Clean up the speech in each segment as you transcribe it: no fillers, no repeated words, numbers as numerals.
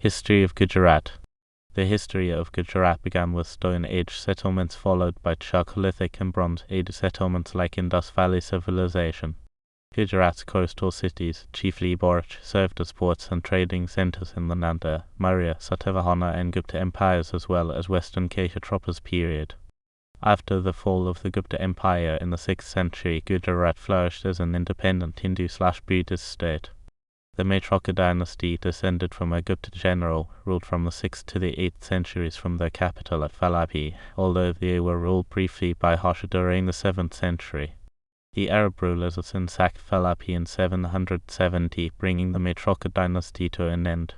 History of Gujarat. The history of Gujarat began with Stone Age settlements followed by Chalcolithic and Bronze Age settlements like Indus Valley civilization. Gujarat's coastal cities, chiefly Bharuch, served as ports and trading centers in the Nanda, Maurya, Satavahana and Gupta empires as well as Western Kshatrapas period. After the fall of the Gupta Empire in the 6th century, Gujarat flourished as an independent Hindu/Buddhist state. The Maitraka dynasty, descended from a Gupta general, ruled from the 6th to the 8th centuries from their capital at Vallabhi, although they were ruled briefly by Harsha during the 7th century. The Arab rulers of Sindh sacked Vallabhi in 770, bringing the Maitraka dynasty to an end.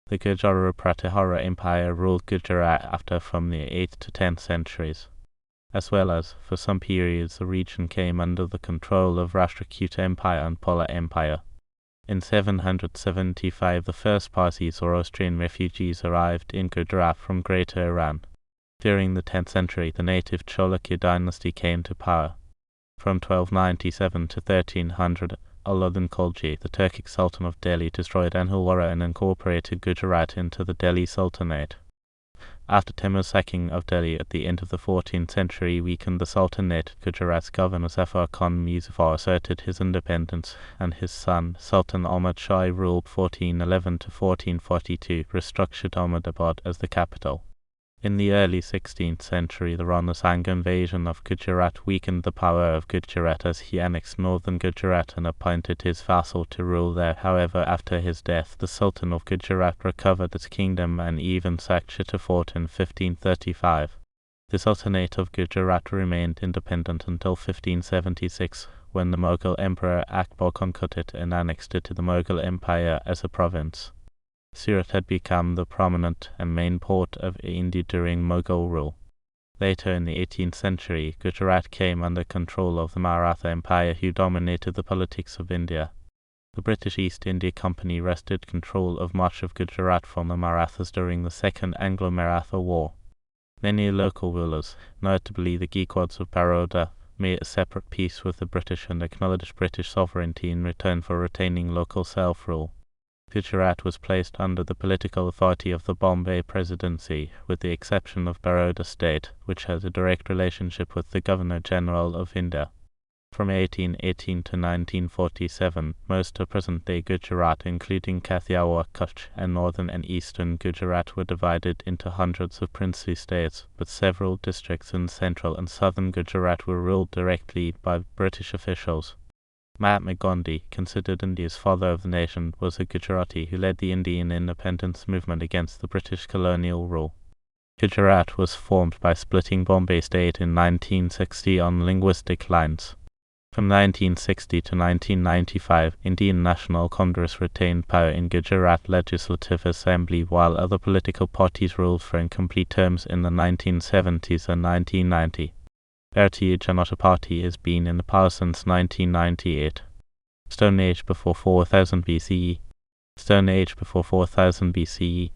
The Gurjara-Pratihara Empire ruled Gujarat after from the 8th to 10th centuries. As well as, for some periods, the region came under the control of Rashtrakuta Empire and Pola Empire. In 775 the first Parsi Zoroastrian refugees arrived in Gujarat from Greater Iran. During the 10th century the native Chalcolithic dynasty came to power. From 1297 to 1300, Alauddin Khilji, the Turkic Sultan of Delhi, destroyed Anhulwara and incorporated Gujarat into the Delhi Sultanate. After Timur's sacking of Delhi at the end of the 14th century weakened the Sultanate, Gujarat's governor Zafar Khan Muzaffar asserted his independence, and his son, Sultan Ahmad Shah, ruled 1411 to 1442, restructured Ahmedabad as the capital. In the early 16th century, the Rana Sangha invasion of Gujarat weakened the power of Gujarat as he annexed northern Gujarat and appointed his vassal to rule there. However, after his death, the Sultan of Gujarat recovered its kingdom and even sacked Chittagong in 1535. The Sultanate of Gujarat remained independent until 1576, when the Mughal Emperor Akbar conquered it and annexed it to the Mughal Empire as a province. Surat had become the prominent and main port of India during Mughal rule. Later in the 18th century, Gujarat came under control of the Maratha Empire, who dominated the politics of India. The British East India Company wrested control of much of Gujarat from the Marathas during the Second Anglo-Maratha War. Many local rulers, notably the Gaekwads of Baroda, made a separate peace with the British and acknowledged British sovereignty in return for retaining local self-rule. Gujarat was placed under the political authority of the Bombay Presidency, with the exception of Baroda state, which has a direct relationship with the Governor-General of India. From 1818 to 1947, most of present-day Gujarat, including Kathiawar, Kutch, and northern and eastern Gujarat, were divided into hundreds of princely states, but several districts in central and southern Gujarat were ruled directly by British officials. Mahatma Gandhi, considered India's father of the nation, was a Gujarati who led the Indian independence movement against the British colonial rule. Gujarat was formed by splitting Bombay state in 1960 on linguistic lines. From 1960 to 1995, Indian National Congress retained power in Gujarat Legislative Assembly, while other political parties ruled for incomplete terms in the 1970s and 1990. Bharatiya Janata Party has been in the power since 1998. Stone Age before 4000 BCE. Stone Age before 4000 BCE.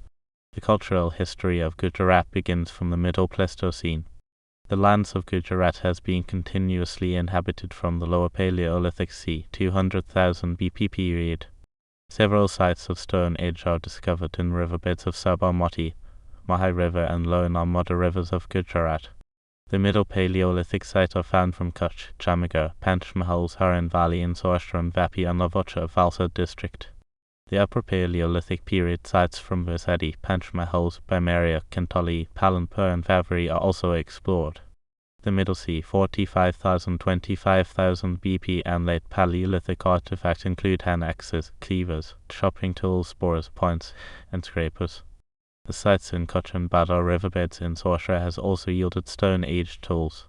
The cultural history of Gujarat begins from the Middle Pleistocene. The lands of Gujarat has been continuously inhabited from the Lower Paleolithic c. 200,000 BP period. Several sites of Stone Age are discovered in riverbeds of Sabarmati, Mahai River and lower Narmada rivers of Gujarat. The Middle Paleolithic sites are found from Kutch, Jamnagar, Panchmahal's Haran Valley in Saurashtra, Vapi and Navocha of Valsad district. The Upper Paleolithic period sites from Versadi, Panchmahal's, Baimaria, Kantali, Palanpur and Vavari are also explored. The Middle Sea, 45,000–25,000 BP and late Paleolithic artifacts include hand axes, cleavers, chopping tools, borers, points, and scrapers. The sites in Kutch and Badar riverbeds in Saurashtra has also yielded Stone Age tools.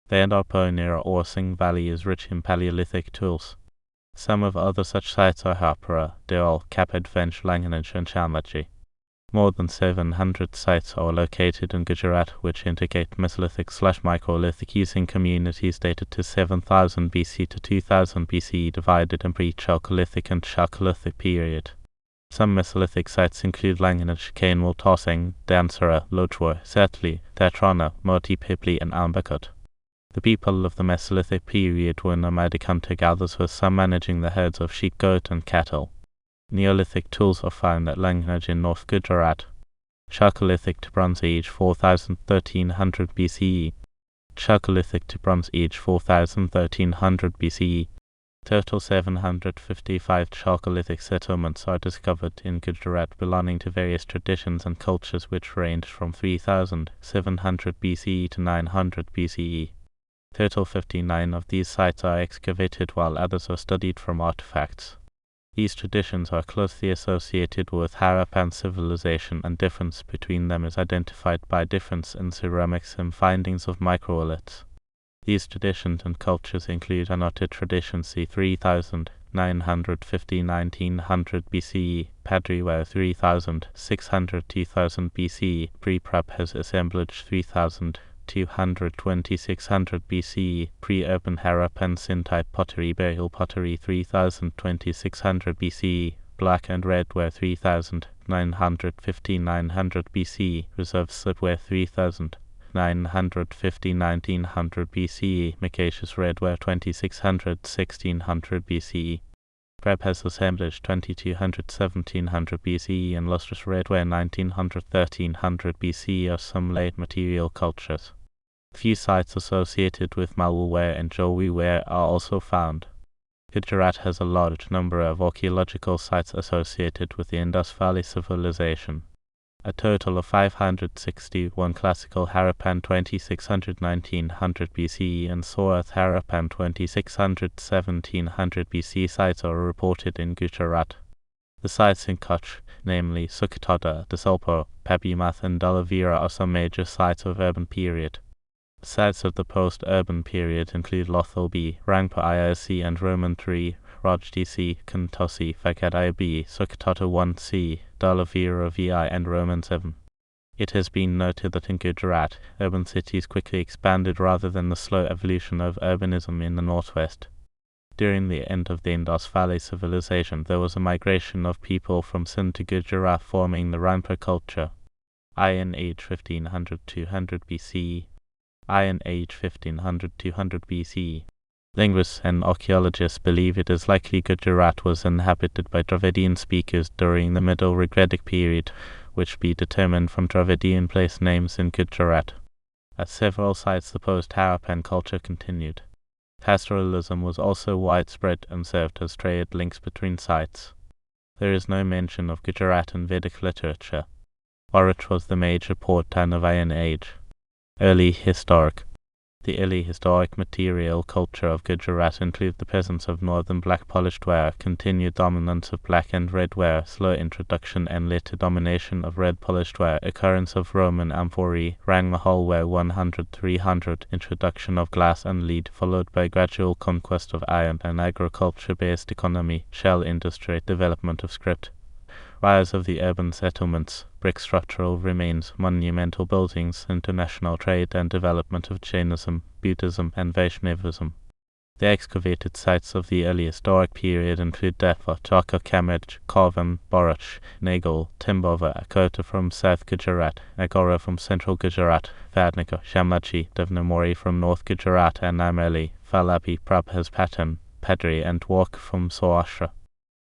The Endarpo near Orsing Valley is rich in Paleolithic tools. Some of other such sites are Harpura, Deol, Kapedvench, Langanage and Chalmachi. More than 700 sites are located in Gujarat which indicate Mesolithic/Microlithic using communities dated to 7000 BC to 2000 BC divided in pre-Chalcolithic and Chalcolithic period. Some Mesolithic sites include Langanage, Kainwal, Tossing, Dansara, Lojwar, Settli, Tatrana, Moti Pipli and Ambakot. The people of the Mesolithic period were nomadic hunter-gatherers, with some managing the herds of sheep, goat and cattle. Neolithic tools are found at Langnaj in North Gujarat. Chalcolithic to Bronze Age 4000–1300 BCE. Chalcolithic to Bronze Age 4000–1300 BCE. Total 755 Chalcolithic settlements are discovered in Gujarat belonging to various traditions and cultures which range from 3700 BCE to 900 BCE. Total 59 of these sites are excavated while others are studied from artifacts. These traditions are closely associated with Harappan civilization, and difference between them is identified by difference in ceramics and findings of microliths. These traditions and cultures include Anota tradition c. 3950–1900 BCE, Padriware 3600–2000 BCE, Pre-Prabhas assemblage 3200–2600 BCE, Pre-Urban Harappan Sindh-type pottery, burial pottery 3000–2600 BCE, Black and Redware 3950–900 BCE, Reserve Slipware 3950–1900 BCE, Micaceous Redware 2600–1600 BCE, Prabhas assemblage 2200–1700 BCE, and Lustrous Redware 1900–1300 BCE are some late material cultures. Few sites associated with Malware and Jolware are also found. Gujarat has a large number of archaeological sites associated with the Indus Valley civilization. A total of 561 classical Harappan 2600–1900 BCE and Sorath Harappan 2600–1700 BC sites are reported in Gujarat. The sites in Kutch, namely Sukhothai, Dasalpur, Pabimath and Dhalavira, are some major sites of urban period. Sites of the post-urban period include Lothal B, Rangpur IIC and Roman 3, Rajdc, Kantosi, Fakadai B, Sukhothai 1C, Dhalavira VI and Roman 7. It has been noted that in Gujarat, urban cities quickly expanded rather than the slow evolution of urbanism in the northwest. During the end of the Indus Valley civilization, there was a migration of people from Sindh to Gujarat forming the Rangpur culture. Iron Age 1500–200 BCE. Iron Age 1500–200 BCE. Linguists and archaeologists believe it is likely Gujarat was inhabited by Dravidian speakers during the Middle Rigvedic period, which be determined from Dravidian place names in Gujarat. At several sites the post-Harappan culture continued. Pastoralism was also widespread and served as trade links between sites. There is no mention of Gujarat in Vedic literature. Bharuch was the major port town of Iron Age. Early historic. The early historic material culture of Gujarat include the presence of northern black polished ware, continued dominance of black and red ware, slow introduction and later domination of red polished ware, occurrence of Roman amphorae, Rangmahal ware 100–300, introduction of glass and lead, followed by gradual conquest of iron, and agriculture-based economy, shell industry, development of script. Rise of the urban settlements, brick structural remains, monumental buildings, international trade and development of Jainism, Buddhism and Vaishnavism. The excavated sites of the early historic period include Defa, Chaka Kamaj, Karvan, Bharuch, Nagal, Timbova, Akota from South Gujarat, Agora from Central Gujarat, Vadnika, Shamachi, Devnamori from North Gujarat and Amreli, Vallabhi, Prabhas Patan, Padri and Walk from Saurashtra.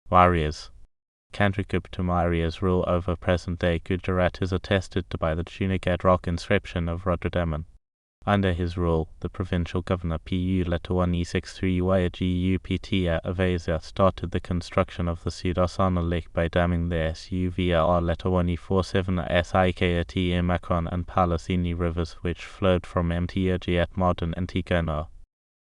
Warriors. Chandragupta Maurya's rule over present-day Gujarat is attested to by the Junagadh rock inscription of Rudradaman. Under his rule, the provincial governor Pu Letawani63 Yagupta Avazia started the construction of the Sudarsana Lake by damming the Suvr Letawani 47 Sikati Makron and Palasini rivers, which flowed from Mtg at modern Antigona.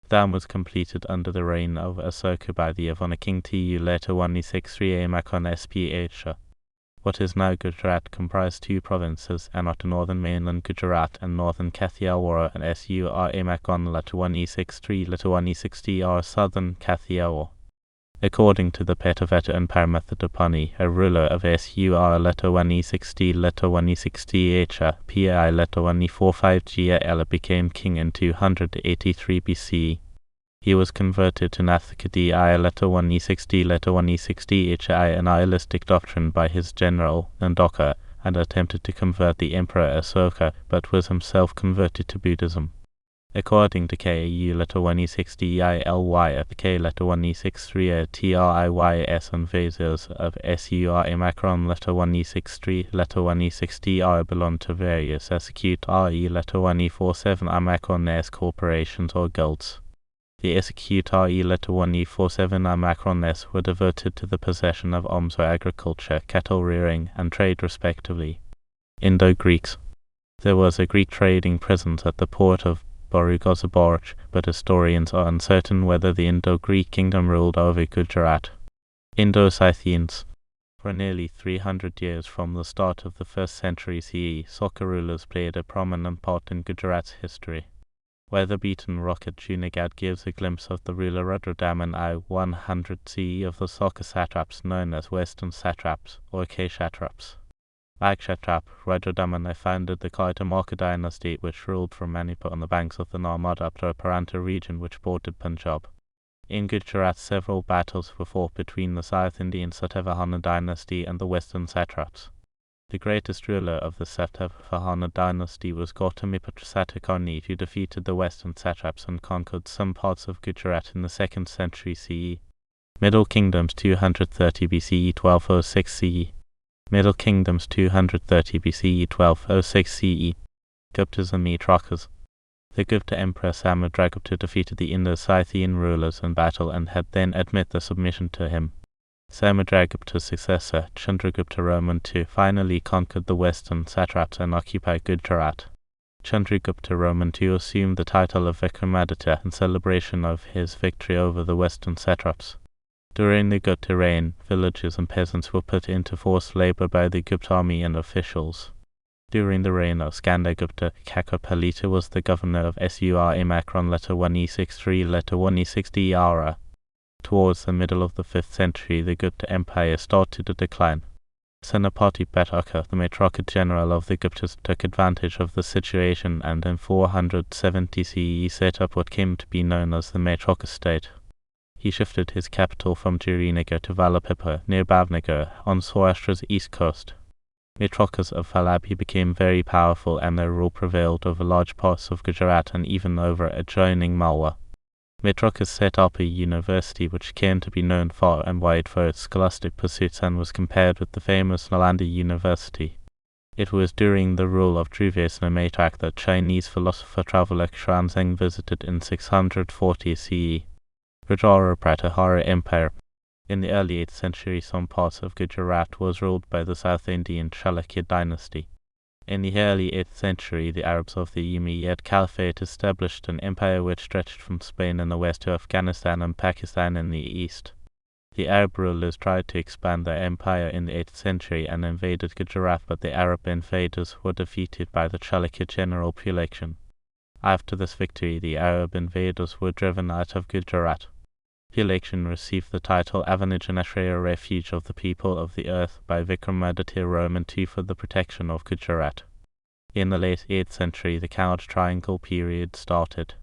The dam was completed under the reign of Asoka by the Avana king Tu Letawani63 Makron Sph. What is now Gujarat comprised two provinces, Anota northern mainland Gujarat and northern Kathiawar, and Sur Makron Letawani63 Letawani60 southern Kathiawar. According to the Petavata and Paramathatapani, a ruler of Sur Letawani60 Letawani60 Pi Letawani45 Gl became king in 283 BC. He was converted to Nathakadi I Letawani60 Letawani60 a nihilistic doctrine by his general Nanda, and attempted to convert the emperor Asoka, but was himself converted to Buddhism. According to KAU letter 1E60EILY at the K letter 1E63 TRIYS and Vasos of SUR Macron letter 1E63 letter 1E60R belong to various execute RE letter 1E47 Macrones corporations or guilds. The execute RE letter 1E47 Macrones were devoted to the possession of arms or agriculture, cattle rearing, and trade respectively. Indo-Greeks. There was a Greek trading presence at the port of Bharuch, but historians are uncertain whether the Indo-Greek kingdom ruled over Gujarat. Indo-Scythians. For nearly 300 years from the start of the 1st century CE, Saka rulers played a prominent part in Gujarat's history. Weather-beaten rocket Junagadh gives a glimpse of the ruler Rudradaman I 100 CE of the Saka satraps known as Western Satraps or Kshatrapas. Like Kshatrap, Rudradaman founded the Kaitamaka dynasty, which ruled from Manipur on the banks of the Narmada up to a Paranta region which bordered Punjab. In Gujarat, several battles were fought between the South Indian Satavahana dynasty and the Western satraps. The greatest ruler of the Satavahana dynasty was Gautamipatra Satakarni, who defeated the Western satraps and conquered some parts of Gujarat in the 2nd century CE. Middle Kingdoms 230 BCE 1206 CE. Middle Kingdoms 230 BCE 1206 CE. Guptas and Maitrakas. The Gupta Emperor Samudragupta defeated the Indo-Scythian rulers in battle and had then admit their submission to him. Samudragupta's successor, Chandragupta Roman II, finally conquered the western satraps and occupied Gujarat. Chandragupta Roman II assumed the title of Vikramaditya in celebration of his victory over the western satraps. During the Gupta reign, villagers and peasants were put into forced labor by the Gupta army and officials. During the reign of Skandagupta, Kakapalita was the governor of Sur Macron letter 1E63 letter 1E60 Ara. Towards the middle of the 5th century, the Gupta Empire started to decline. Senapati Bharuch, the Maitraka general of the Guptas, took advantage of the situation and in 470 CE set up what came to be known as the Maitraka state. He shifted his capital from Jirinagar to Vallabhi near Bhavnagar on Saurashtra's east coast. Maitrakas of Vallabhi became very powerful and their rule prevailed over large parts of Gujarat and even over adjoining Maurya. Maitrakas set up a university which came to be known far and wide for its scholastic pursuits and was compared with the famous Nalanda University. It was during the rule of Druvasana Maitraka that Chinese philosopher-traveller Xuanzang visited in 640 CE. Gurjara-Pratihara Empire. In the early 8th century, some parts of Gujarat was ruled by the South Indian Chalcolithic dynasty. In the early 8th century, the Arabs of the Umayyad Caliphate established an empire which stretched from Spain in the west to Afghanistan and Pakistan in the east. The Arab rulers tried to expand their empire in the 8th century and invaded Gujarat, but the Arab invaders were defeated by the Chalcolithic general Pulakshin. After this victory, the Arab invaders were driven out of Gujarat. Pulakshin received the title Avanajanashraya, Refuge of the People of the Earth, by Vikramaditya Roman II for the protection of Gujarat. In the late 8th century, the Cowed Triangle period started.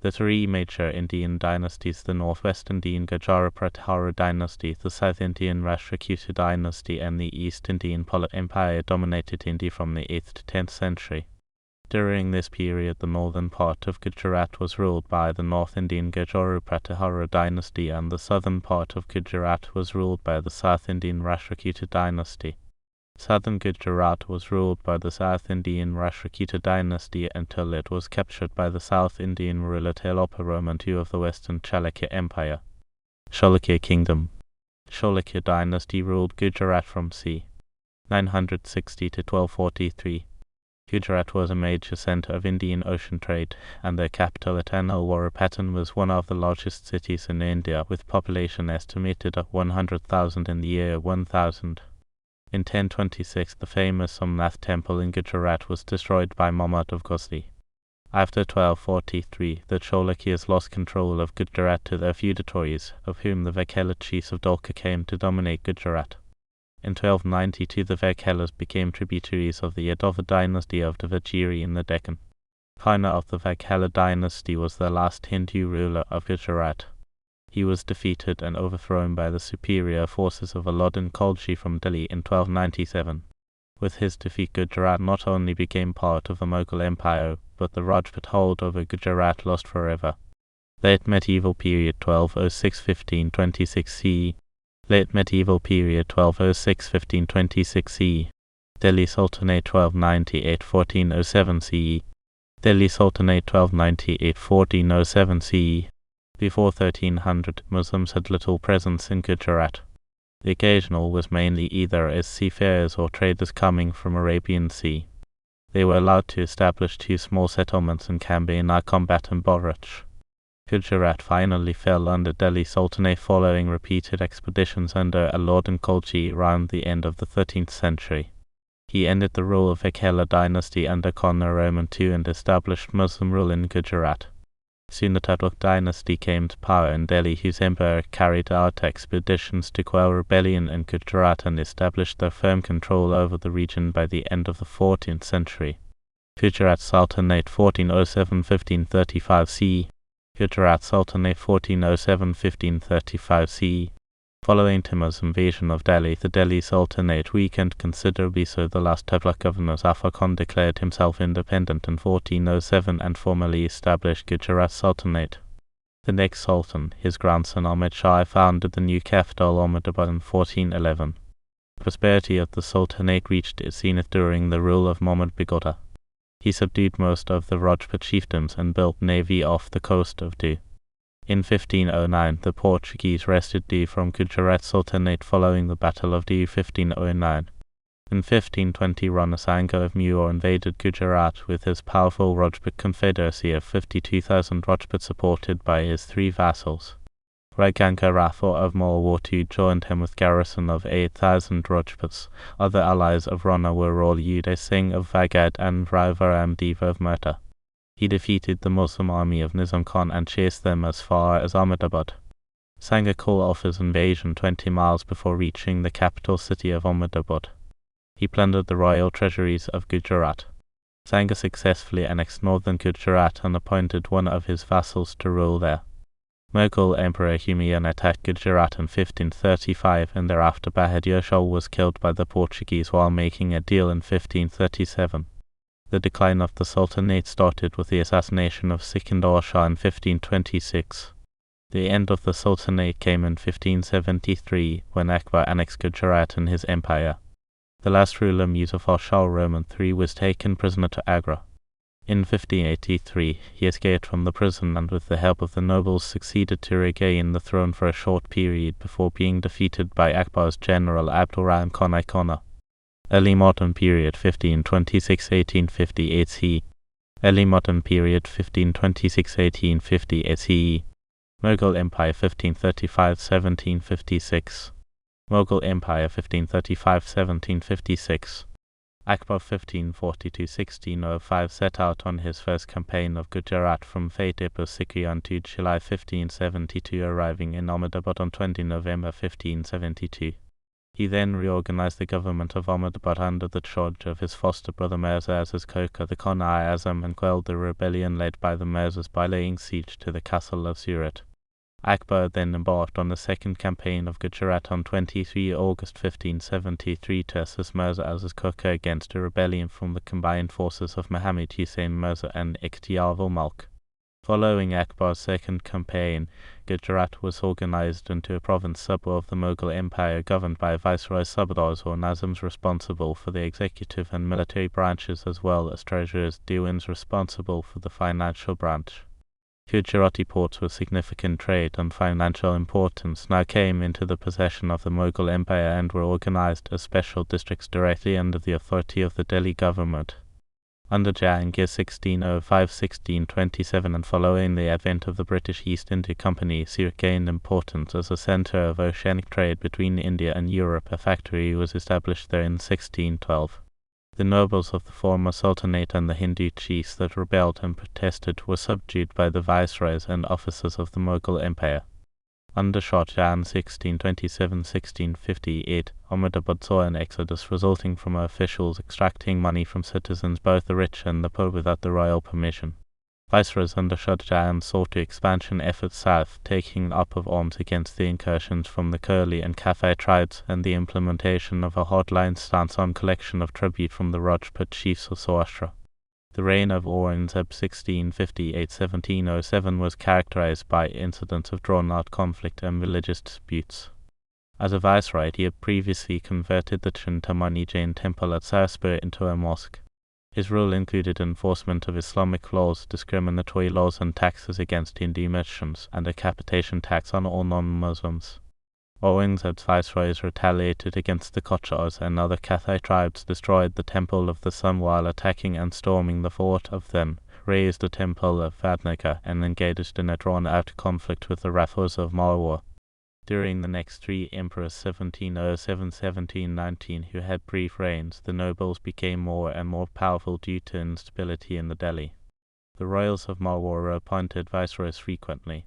The three major Indian dynasties, the Northwest Indian Gurjara-Pratihara dynasty, the South Indian Rashtrakuta dynasty, and the East Indian Pala Empire dominated India from the 8th to 10th century. During this period, the northern part of Gujarat was ruled by the North Indian Gurjara-Pratihara dynasty and the southern part of Gujarat was ruled by the South Indian Rashtrakuta dynasty. Southern Gujarat was ruled by the South Indian Rashtrakuta dynasty until it was captured by the South Indian ruler Telapa Roman II of the Western Chalcolithic Empire. Chalukya Kingdom. Chalukya dynasty ruled Gujarat from c. 960 to 1243. Gujarat was a major centre of Indian Ocean trade, and their capital at Alwarapatan was one of the largest cities in India, with population estimated at 100,000 in the year 1000. In 1026, the famous Somnath temple in Gujarat was destroyed by Muhammad of Ghazni. After 1243, the Chalukyas lost control of Gujarat to their feudatories, of whom the Vekkala chiefs of Dholka came to dominate Gujarat. In 1292, the Vekhelas became tributaries of the Yadava dynasty of the Vajiri in the Deccan. Karna of the Vekkala dynasty was the last Hindu ruler of Gujarat. He was defeated and overthrown by the superior forces of Alauddin Khalji from Delhi in 1297. With his defeat, Gujarat not only became part of the Mughal Empire, but the Rajput hold over Gujarat lost forever. Late medieval period 1206–1526 CE. Late medieval period 1206–1526 CE. Delhi Sultanate 1298–1407 CE. Delhi Sultanate 1298–1407 CE. Before 1300, Muslims had little presence in Gujarat. The occasional was mainly either as seafarers or traders coming from Arabian Sea. They were allowed to establish 2 small settlements in Kambina Combat and Bharuch. Gujarat finally fell under Delhi Sultanate following repeated expeditions under Alauddin Khilji around the end of the 13th century. He ended the rule of Akhela dynasty under Khan Roman II and established Muslim rule in Gujarat. Soon the Tughlaq dynasty came to power in Delhi, whose emperor carried out expeditions to quell rebellion in Gujarat and established their firm control over the region by the end of the 14th century. Gujarat Sultanate 1407–1535 CE. Gujarat Sultanate 1407–1535 CE. Following Timur's invasion of Delhi, the Delhi Sultanate weakened considerably, so the last Tughlaq governor Zafar Khan declared himself independent in 1407 and formally established Gujarat Sultanate. The next sultan, his grandson Ahmad Shah, founded the new capital Ahmedabad in 1411. The prosperity of the Sultanate reached its zenith during the rule of Muhammad Bigota. He subdued most of the Rajput chiefdoms and built navy off the coast of Diu. In 1509, the Portuguese wrested Diu from Gujarat Sultanate following the Battle of Diu 1509. In 1520, Rana Sanga of Maurya invaded Gujarat with his powerful Rajput confederacy of 52,000 Rajputs supported by his 3 vassals. Raiganga Rathore of Maurya II joined him with garrison of 8,000 Rajputs. Other allies of Rana were Raul Uday Singh of Vagad and Raivaram Deva of Murta. He defeated the Muslim army of Nizam Khan and chased them as far as Ahmedabad. Sanga called off his invasion 20 miles before reaching the capital city of Ahmedabad. He plundered the royal treasuries of Gujarat. Sanga successfully annexed northern Gujarat and appointed one of his vassals to rule there. Mughal Emperor Humayun attacked Gujarat in 1535 and thereafter Bahadur Shah was killed by the Portuguese while making a deal in 1537. The decline of the Sultanate started with the assassination of Sikandar Shah in 1526. The end of the Sultanate came in 1573 when Akbar annexed Gujarat in his empire. The last ruler, Muzaffar Shah Roman III, was taken prisoner to Agra. In 1583 he escaped from the prison and with the help of the nobles succeeded to regain the throne for a short period before being defeated by Akbar's general Abdulrahman Khan Ikona. Early modern period 1526–1858 CE. Early modern period 1526–1858 CE. Mughal Empire 1535–1756. Mughal Empire 1535–1756. Akbar 1540–1605 set out on his first campaign of Gujarat from Fatehpur Sikri on 2 July 1572, arriving in Ahmedabad on 20 November 1572. He then reorganized the government of Ahmedabad under the charge of his foster brother Mirza Aziz Khokar, the Khan-i-Azam, and quelled the rebellion led by the Mirzas by laying siege to the castle of Surat. Akbar then embarked on the second campaign of Gujarat on 23 August 1573 to assist Mirza Aziz Khokar against a rebellion from the combined forces of Muhammad Hussain Mirza and Ikhtiyar ul Mulk. Following Akbar's second campaign, Gujarat was organized into a province sub of the Mughal Empire governed by viceroy subadars or Nazams responsible for the executive and military branches as well as treasurers Diwans responsible for the financial branch. Gujarati ports with significant trade and financial importance now came into the possession of the Mughal Empire and were organized as special districts directly under the authority of the Delhi government. Under Jahangir 1605–1627 and following the advent of the British East India Company, Surat gained importance as a centre of oceanic trade between India and Europe. A factory was established there in 1612. The nobles of the former Sultanate and the Hindu chiefs that rebelled and protested were subdued by the viceroys and officers of the Mughal Empire. Under Shah Jahan 1627–1658, Ahmedabad saw an exodus resulting from officials extracting money from citizens, both the rich and the poor, without the royal permission. Viceroys under Shah Jahan sought to expansion efforts south, taking up of arms against the incursions from the Kurli and Kafai tribes and the implementation of a hardline stance on collection of tribute from the Rajput chiefs of Saurashtra. The reign of Aurangzeb 1658–1707 was characterized by incidents of drawn-out conflict and religious disputes. As a viceroy, he had previously converted the Chintamani Jain temple at Saraspur into a mosque. His rule included enforcement of Islamic laws, discriminatory laws and taxes against Hindu merchants, and a capitation tax on all non-Muslims. Aurangzeb's viceroys retaliated against the Kochars, and other Kathai tribes destroyed the Temple of the Sun while attacking and storming the fort of them, razed the Temple of Vadnaka, and engaged in a drawn-out conflict with the Rathors of Maurya. During the next three emperors 1707–1719 who had brief reigns, the nobles became more and more powerful due to instability in the Delhi. The royals of Maurya were appointed viceroys frequently.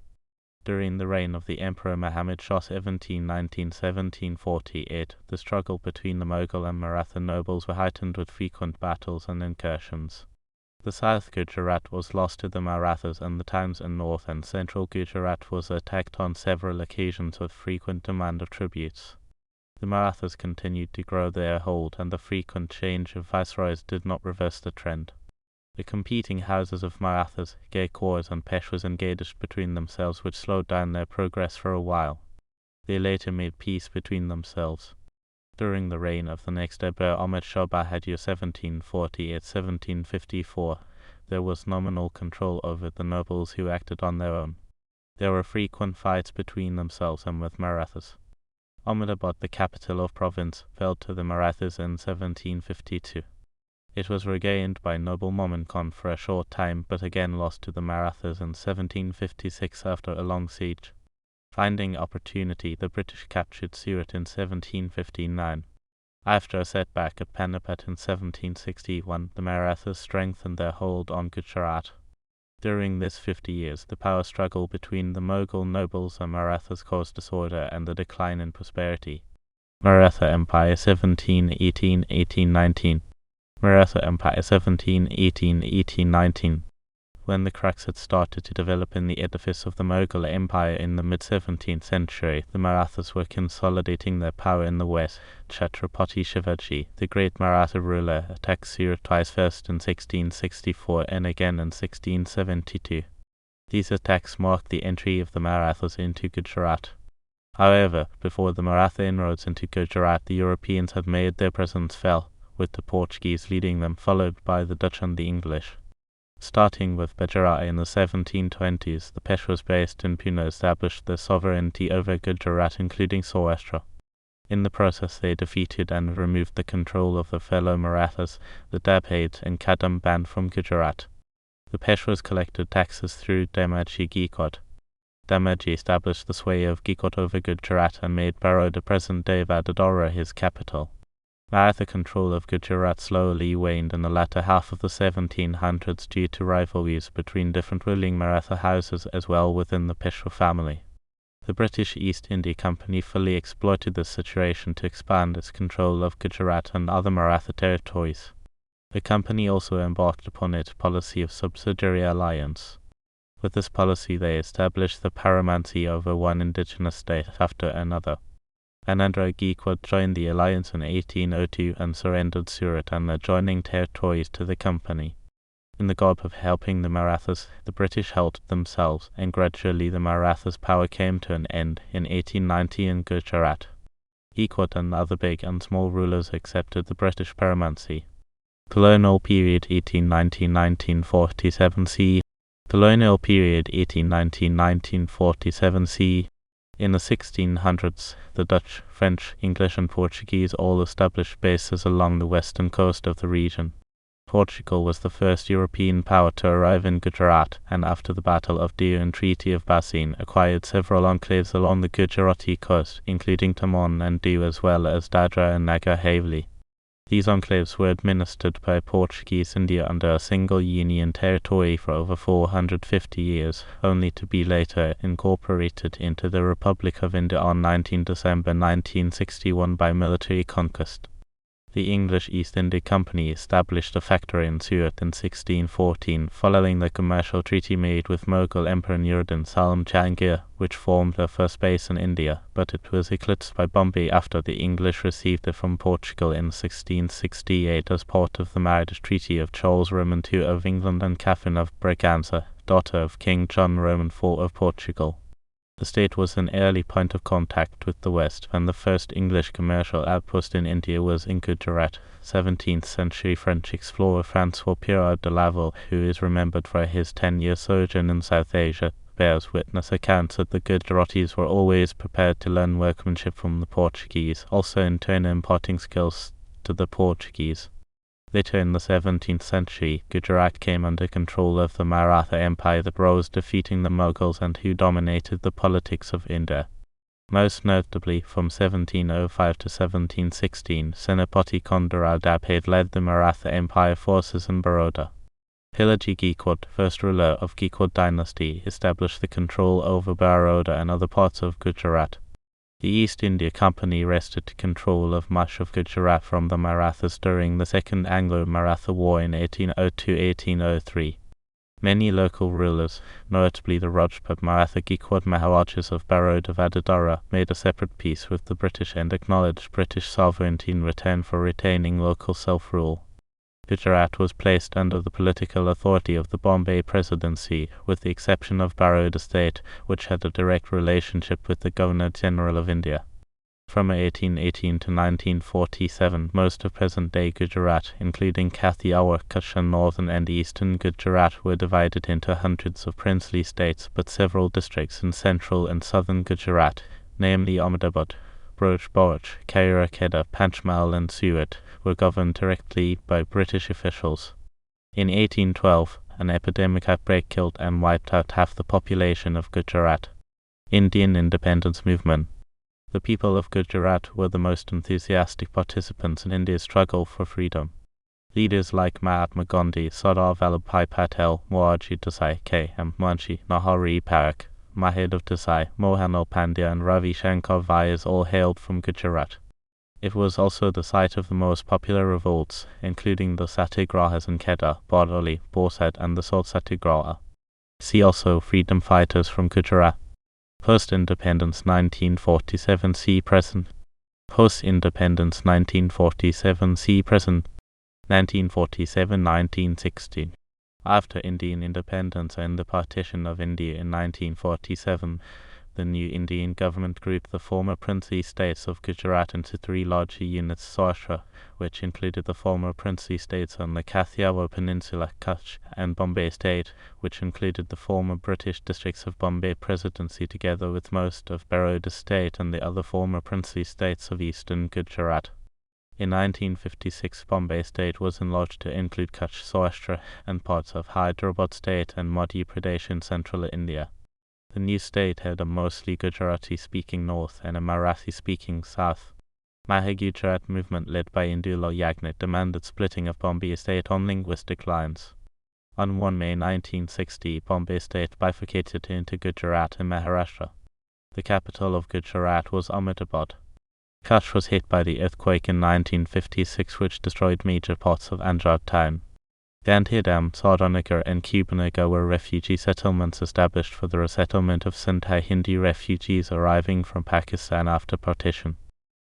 During the reign of the Emperor Muhammad Shah 1719–1748, the struggle between the Mughal and Maratha nobles were heightened with frequent battles and incursions. The South Gujarat was lost to the Marathas, and the towns in north and central Gujarat was attacked on several occasions with frequent demand of tributes. The Marathas continued to grow their hold, and the frequent change of viceroys did not reverse the trend. The competing houses of Marathas, Gaekwars and Peshwas engaged between themselves, which slowed down their progress for a while. They later made peace between themselves. During the reign of the next Emperor Ahmad Shah Bahadur 1740–1754, there was nominal control over the nobles who acted on their own. There were frequent fights between themselves and with Marathas. Ahmedabad, the capital of province, fell to the Marathas in 1752. It was regained by noble Momin Khan for a short time, but again lost to the Marathas in 1756 after a long siege. Finding opportunity, the British captured Surat in 1759. After a setback at Panipat in 1761, the Marathas strengthened their hold on Gujarat. During this 50 years, the power struggle between the Mughal nobles and Marathas caused disorder and a decline in prosperity. Maratha Empire 1718–1819. Maratha Empire 1718–1819. When the cracks had started to develop in the edifice of the Mughal Empire in the mid-17th century, the Marathas were consolidating their power in the west. Chhatrapati Shivaji, the great Maratha ruler, attacked Surat twice, first in 1664 and again in 1672. These attacks marked the entry of the Marathas into Gujarat. However, before the Maratha inroads into Gujarat, the Europeans had made their presence felt, with the Portuguese leading them, followed by the Dutch and the English. Starting with Bajarai in the 1720s, the Peshwas based in Pune established their sovereignty over Gujarat, including Saurashtra. In the process, they defeated and removed the control of the fellow Marathas, the Dabhaids and Kadam band from Gujarat. The Peshwas collected taxes through Damaji Gaikwad. Damaji established the sway of Gaikwad over Gujarat and made Baroda, present-day Vadodara, his capital. Maratha control of Gujarat slowly waned in the latter half of the 1700s due to rivalries between different ruling Maratha houses as well within the Peshwa family. The British East India Company fully exploited this situation to expand its control of Gujarat and other Maratha territories. The company also embarked upon its policy of subsidiary alliance. With this policy they established the paramountcy over one indigenous state after another. Anandra Gaikwad joined the alliance in 1802 and surrendered Surat and adjoining territories to the company. In the garb of helping the Marathas, the British helped themselves, and gradually the Marathas' power came to an end in 1890 in Gujarat. Gaikwad and other big and small rulers accepted the British paramountcy. Colonial period 1890–1947 CE. Colonial period 1890–1947 CE. In the 1600s, the Dutch, French, English and Portuguese all established bases along the western coast of the region. Portugal was the first European power to arrive in Gujarat, and after the Battle of Diu and Treaty of Bassein, acquired several enclaves along the Gujarati coast, including Tamon and Diu as well as Dadra and Nagar Haveli. These enclaves were administered by Portuguese India under a single union territory for over 450 years, only to be later incorporated into the Republic of India on 19 December 1961 by military conquest. The English East India Company established a factory in Surat in 1614 following the commercial treaty made with Mughal Emperor Nur-Din Salam Jahangir, which formed their first base in India, but it was eclipsed by Bombay after the English received it from Portugal in 1668 as part of the marriage treaty of Charles Roman II of England and Catherine of Braganza, daughter of King John Roman IV of Portugal. The state was an early point of contact with the West, and the first English commercial outpost in India was in Gujarat. 17th century French explorer François Pirard de Laval, who is remembered for his 10-year sojourn in South Asia, bears witness accounts that the Gujaratis were always prepared to learn workmanship from the Portuguese, also in turn imparting skills to the Portuguese. Later in the 17th century, Gujarat came under control of the Maratha Empire that rose, defeating the Mughals and who dominated the politics of India. Most notably, from 1705 to 1716, Senapati Kondarao Dabhad led the Maratha Empire forces in Baroda. Pilaji Gikwad, first ruler of Gikwad dynasty, established the control over Baroda and other parts of Gujarat. The East India Company wrested control of much of Gujarat from the Marathas during the Second Anglo-Maratha War in 1802–1803. Many local rulers, notably the Rajput Maratha Gikwad Maharajas of Baroda Vadodara, made a separate peace with the British and acknowledged British sovereignty in return for retaining local self-rule. Gujarat was placed under the political authority of the Bombay Presidency, with the exception of Baroda State, which had a direct relationship with the Governor-General of India. From 1818 to 1947, most of present-day Gujarat, including Kathiawar, Kutch and northern and eastern Gujarat, were divided into hundreds of princely states, but several districts in central and southern Gujarat, namely Ahmedabad, Bharuch, Kaira Kheda, Panchmal and Surat, were governed directly by British officials. In 1812, an epidemic outbreak killed and wiped out half the population of Gujarat. Indian independence movement. The people of Gujarat were the most enthusiastic participants in India's struggle for freedom. Leaders like Mahatma Gandhi, Sardar Vallabhi Patel, Morarji Desai, K.M. Munshi, Nahari Parak, Mahadev Desai, Mohanlal Pandya and Ravi Shankar Vyas all hailed from Gujarat. It was also the site of the most popular revolts, including the Satyagrahas in Kheda, Bardoli, Borsad and the Salt Satyagraha. See also Freedom Fighters from Gujarat. Post-independence 1947 see present. Post-independence 1947 see present. 1947–1916. After Indian independence and the partition of India in 1947, the new Indian government grouped the former princely states of Gujarat into three larger units: Saurashtra, which included the former princely states on the Kathiawar Peninsula, Kutch, and Bombay State, which included the former British districts of Bombay Presidency together with most of Baroda State and the other former princely states of eastern Gujarat. In 1956, Bombay State was enlarged to include Kutch, Saurashtra, and parts of Hyderabad State and Madhya Pradesh in central India. The new state had a mostly Gujarati-speaking north and a Marathi-speaking south. Maha-Gujarat movement led by Indulal Yagnik demanded splitting of Bombay State on linguistic lines. On 1 May 1960, Bombay State bifurcated into Gujarat and Maharashtra. The capital of Gujarat was Ahmedabad. Kutch was hit by the earthquake in 1956, which destroyed major parts of Anjar town. Gandhidham, Sardanagar and Kubanagar were refugee settlements established for the resettlement of Sindhi Hindu refugees arriving from Pakistan after partition.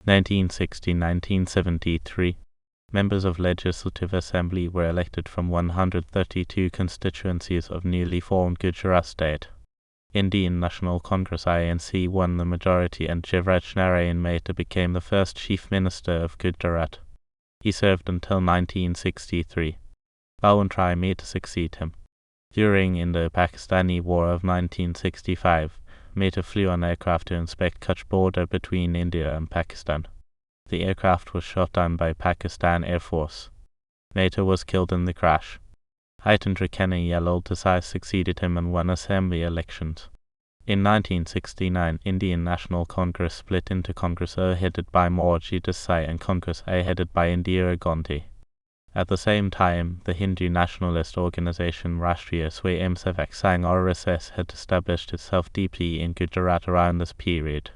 1960–1973. Members of Legislative Assembly were elected from 132 constituencies of newly formed Gujarat state. Indian National Congress INC won the majority and Shivraj Narayan Mehta became the first Chief Minister of Gujarat. He served until 1963. Bhawan Trai made to succeed him. During Indo-Pakistani War of 1965, Mehta flew an aircraft to inspect Kutch border between India and Pakistan. The aircraft was shot down by Pakistan Air Force. Mehta was killed in the crash. Hitendra Kenny Yellow Desai succeeded him and won assembly elections. In 1969, Indian National Congress split into Congress A headed by Maurya Desai and Congress A headed by Indira Gandhi. At the same time, the Hindu nationalist organization Rashtriya Swayamsevak Sangh RSS had established itself deeply in Gujarat around this period.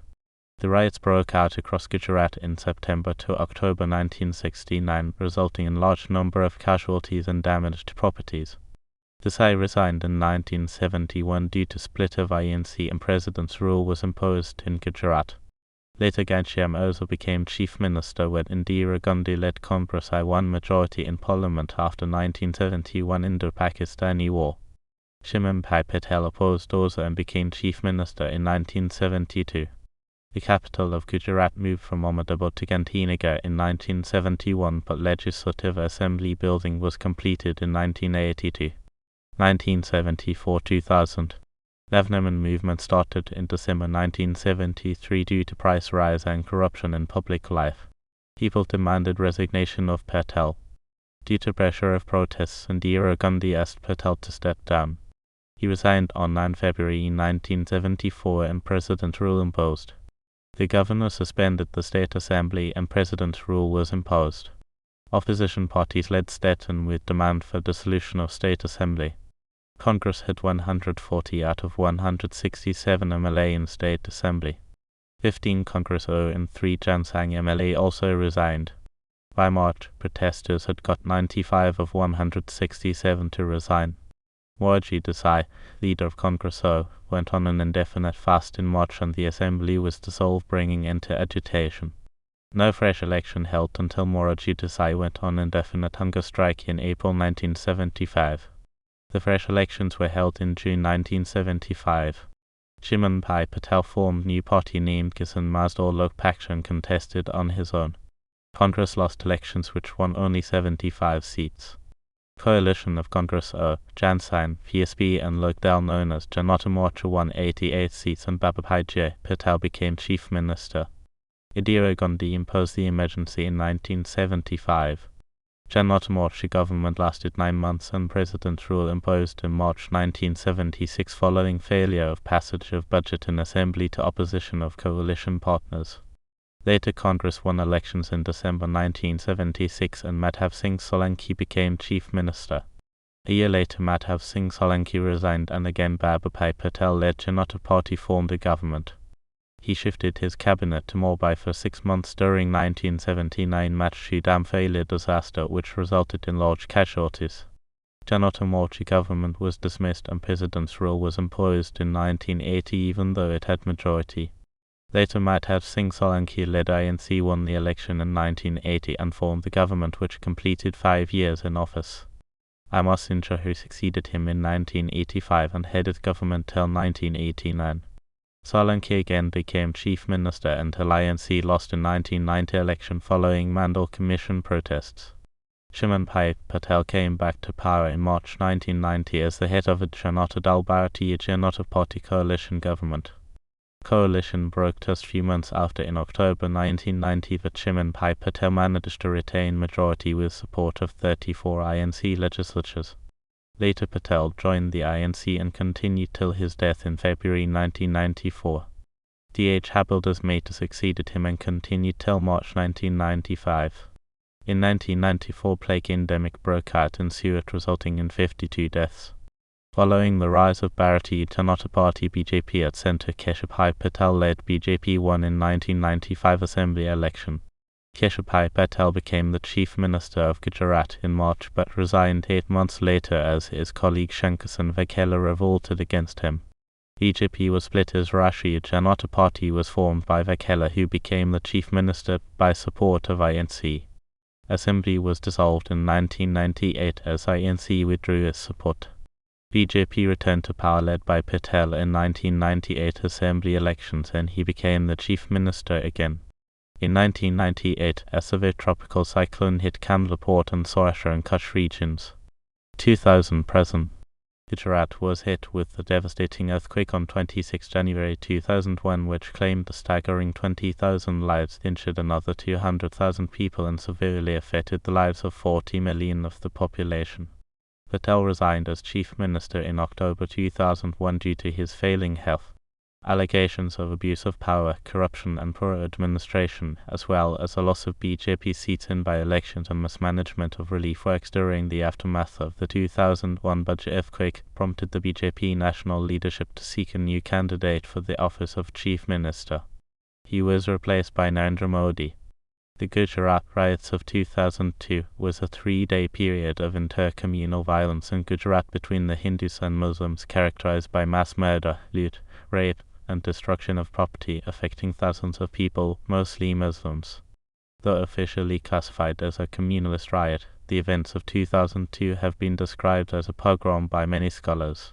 The riots broke out across Gujarat in September to October 1969, resulting in large number of casualties and damaged properties. Desai resigned in 1971 due to split of INC and president's rule was imposed in Gujarat. Later Ghanshyam Oza became chief minister when Indira Gandhi-led Congress won majority in parliament after 1971 Indo-Pakistani War. Shimanbhai Patel opposed Oza and became chief minister in 1972. The capital of Gujarat moved from Ahmedabad to Gandhinagar in 1971, but Legislative Assembly building was completed in 1982. 1974-2000. Navnaman movement started in December 1973 due to price rise and corruption in public life. People demanded resignation of Patel. Due to pressure of protests, Indira Gandhi asked Patel to step down. He resigned on 9 February 1974 and President rule imposed. The governor suspended the state assembly and President rule was imposed. Opposition parties led Stettin with demand for dissolution of state assembly. Congress had 140 out of 167 MLA in state assembly. 15 Congress O and 3 Jansang MLA also resigned. By March, protesters had got 95 of 167 to resign. Moraji Desai, leader of Congress O, went on an indefinite fast in March and the assembly was dissolved, bringing end to agitation. No fresh election held until Moraji Desai went on indefinite hunger strike in April 1975. The fresh elections were held in June 1975. Shimanbhai Patel formed new party named Kisan Mazdoor Lok Paksha and contested on his own. Congress lost elections which won only 75 seats. Coalition of Congress O, Jansan, PSP and Lokdal known as Janata Morcha won 88 seats and Bababhai J. Patel became chief minister. Indira Gandhi imposed the emergency in 1975. Janata Morcha government lasted 9 months and president rule imposed in March 1976 following failure of passage of budget in assembly to opposition of coalition partners. Later Congress won elections in December 1976 and Madhav Singh Solanki became chief minister. A year later Madhav Singh Solanki resigned and again Bababhai Patel-led Janata Party formed a government. He shifted his cabinet to Mumbai for 6 months during 1979 Matshu Dam failure disaster which resulted in large casualties. Janata Morcha government was dismissed and president's rule was imposed in 1980 even though it had majority. Later Madhav Singh Solanki-led INC won the election in 1980 and formed the government which completed 5 years in office. Amar Singh who succeeded him in 1985 and headed government till 1989. Solanki again became chief minister until INC lost in 1990 election following Mandal Commission protests. Shimanbhai Patel came back to power in March 1990 as the head of a Janata Dal Bharatiya Janata Party coalition government. Coalition broke just few months after in October 1990 that Shimanbhai Patel managed to retain majority with support of 34 INC legislatures. Later Patel joined the INC and continued till his death in February 1994. D.H. Habildas Mehta succeeded him and continued till March 1995. In 1994 plague endemic broke out in Surat resulting in 52 deaths. Following the rise of Bharatiya Janata Party BJP at centre, Keshabhai Patel-led BJP won in 1995 assembly election. Keshabhai Patel became the chief minister of Gujarat in March but resigned 8 months later as his colleague Shankarsan Vakela revolted against him. BJP was split as Rashtriya Janata Party was formed by Vakela who became the chief minister by support of INC. Assembly was dissolved in 1998 as INC withdrew its support. BJP returned to power led by Patel in 1998 assembly elections and he became the chief minister again. In 1998, a severe tropical cyclone hit Kandla Port and Saurashtra and Kutch regions. 2000 present. Gujarat was hit with a devastating earthquake on 26 January 2001 which claimed a staggering 20,000 lives, injured another 200,000 people and severely affected the lives of 40 million of the population. Patel resigned as chief minister in October 2001 due to his failing health. Allegations of abuse of power, corruption and poor administration, as well as a loss of BJP seats in by-elections and mismanagement of relief works during the aftermath of the 2001 budget earthquake, prompted the BJP national leadership to seek a new candidate for the office of chief minister. He was replaced by Narendra Modi. The Gujarat riots of 2002 was a 3-day period of intercommunal violence in Gujarat between the Hindus and Muslims, characterized by mass murder, loot, rape, and destruction of property, affecting thousands of people, mostly Muslims. Though officially classified as a communalist riot, the events of 2002 have been described as a pogrom by many scholars.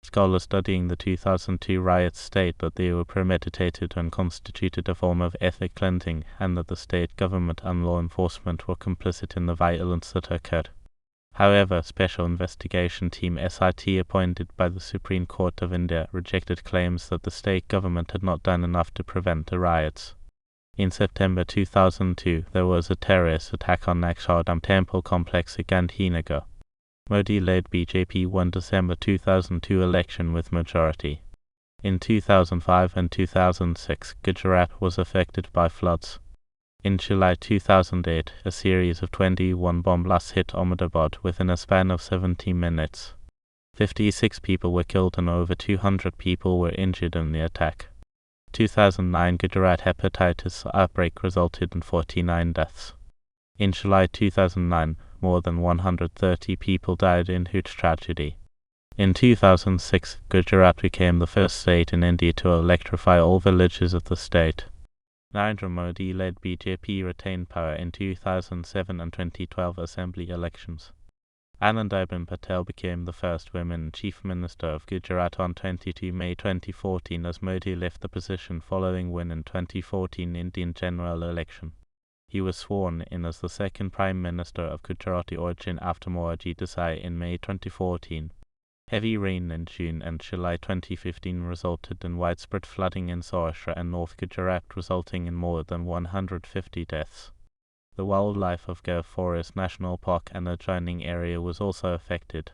Scholars studying the 2002 riots state that they were premeditated and constituted a form of ethnic cleansing, and that the state government and law enforcement were complicit in the violence that occurred. However, Special Investigation Team SIT appointed by the Supreme Court of India rejected claims that the state government had not done enough to prevent the riots. In September 2002, there was a terrorist attack on Akshardham temple complex at Gandhinagar. Modi-led BJP won December 2002 election with majority. In 2005 and 2006, Gujarat was affected by floods. In July 2008, a series of 21 bomb blasts hit Ahmedabad within a span of 70 minutes. 56 people were killed and over 200 people were injured in the attack. 2009 Gujarat hepatitis outbreak resulted in 49 deaths. In July 2009, more than 130 people died in huge tragedy. In 2006, Gujarat became the first state in India to electrify all villages of the state. Narendra Modi-led BJP retained power in 2007 and 2012 assembly elections. Anandiben Patel became the first woman Chief Minister of Gujarat on 22 May 2014 as Modi left the position following win in 2014 Indian general election. He was sworn in as the second Prime Minister of Gujarati origin after Maurya Desai in May 2014. Heavy rain in June and July 2015 resulted in widespread flooding in Saurashtra and North Gujarat, resulting in more than 150 deaths. The wildlife of Gir Forest National Park and adjoining area was also affected.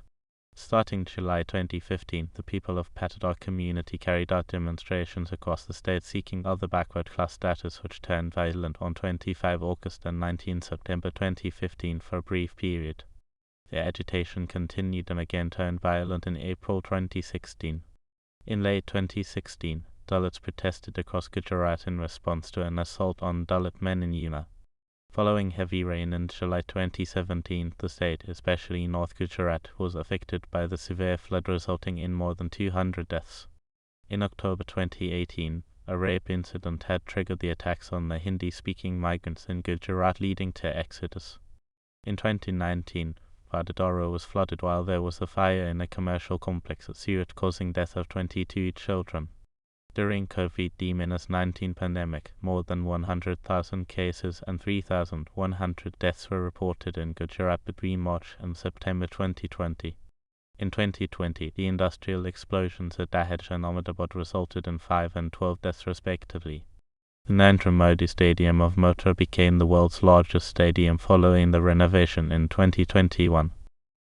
Starting July 2015, the people of Patidar community carried out demonstrations across the state seeking other backward class status, which turned violent on 25 August and 19 September 2015 for a brief period. The agitation continued and again turned violent in April 2016. In late 2016, Dalits protested across Gujarat in response to an assault on Dalit men in Una. Following heavy rain in July 2017, the state, especially North Gujarat, was affected by the severe flood resulting in more than 200 deaths. In October 2018, a rape incident had triggered the attacks on the Hindi-speaking migrants in Gujarat, leading to exodus. In 2019, Vadodara was flooded while there was a fire in a commercial complex at Surat, causing death of 22 children. During COVID-19 pandemic, more than 100,000 cases and 3,100 deaths were reported in Gujarat between March and September 2020. In 2020, the industrial explosions at Dahej and Ahmedabad resulted in 5 and 12 deaths respectively. The Narendra Modi Stadium of Maurya became the world's largest stadium following the renovation in 2021.